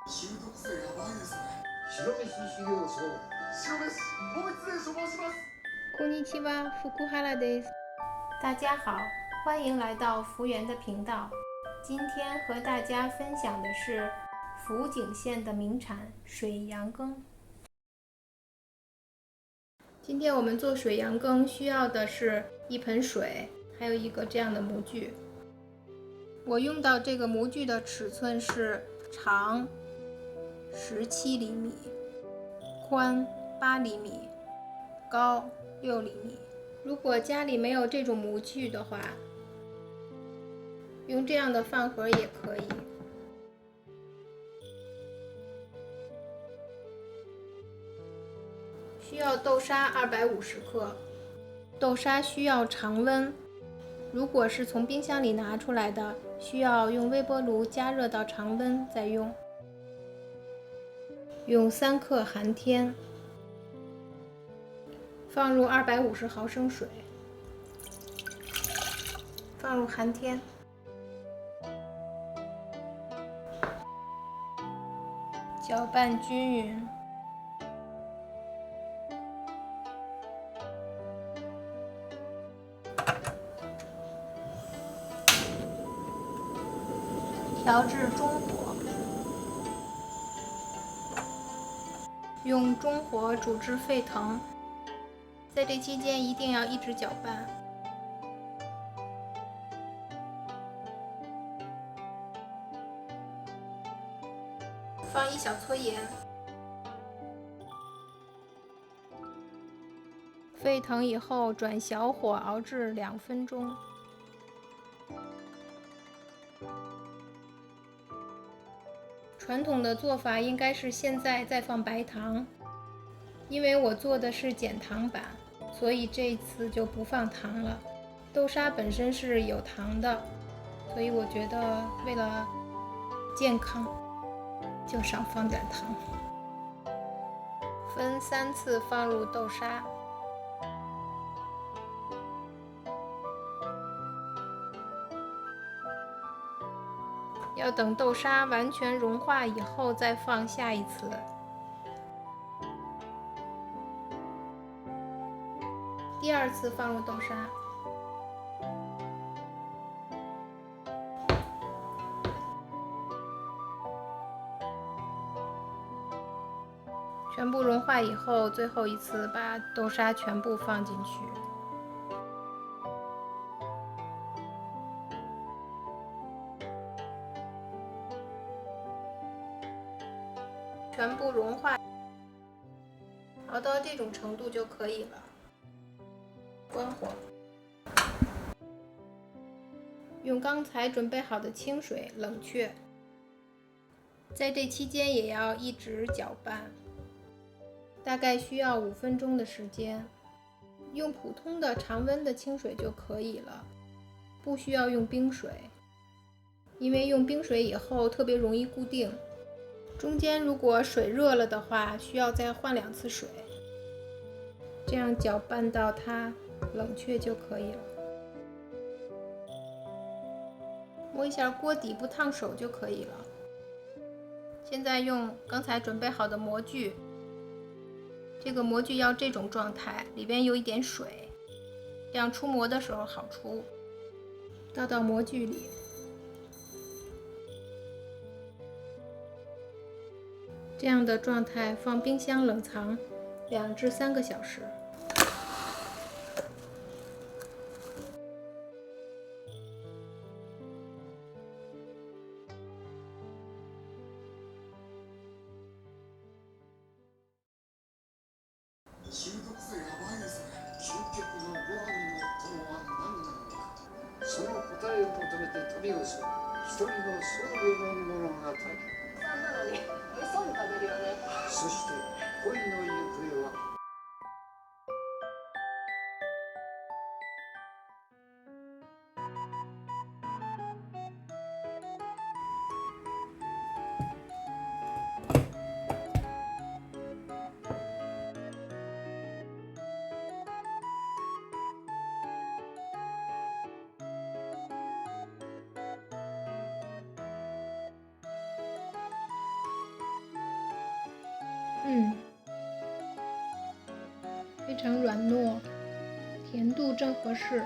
中毒性やばいですね。白飯修行僧。白飯、もう一礼処方します。こんにちは，福库哈拉です。大家好，欢迎来到福源的频道。今天和大家分享的是福井县的名产水杨羹。今天我们做水杨羹需要的是一盆水，还有一个这样的模具。我用到这个模具的尺寸是长17厘米，宽8厘米，高6厘米。如果家里没有这种模具的话，用这样的饭盒也可以。需要豆沙250克，豆沙需要常温，如果是从冰箱里拿出来的，需要用微波炉加热到常温再用。用3克寒天，放入250毫升水，放入寒天，搅拌均匀。调至中火，用中火煮至沸腾。在这期间一定要一直搅拌。放1小撮盐。沸腾以后转小火熬至2分钟。传统的做法应该是现在再放白糖，因为我做的是减糖版，所以这一次就不放糖了。豆沙本身是有糖的，所以我觉得为了健康，就少放点糖。分3次放入豆沙。要等豆沙完全融化以后再放下一次。第2次放入豆沙。全部融化以后，最后一次把豆沙全部放进去。全部融化，熬到这种程度就可以了。关火，用刚才准备好的清水冷却。在这期间也要一直搅拌，大概需要5分钟的时间。用普通的常温的清水就可以了，不需要用冰水，因为用冰水以后特别容易固定。中间如果水热了的话，需要再换2次水，这样搅拌到它冷却就可以了。摸一下锅底不烫手就可以了。现在用刚才准备好的模具，这个模具要这种状态，里边有一点水，这样出模的时候好出。倒到模具里。这样的状态放冰箱冷藏2至3个小时。中毒性やばいですね。究極のご飯の友は何なのか。その答えを求めて旅をする一人の僧侶の物語。なのに嘘に食べるよね。そして恋の行方は。非常软糯，甜度正合适。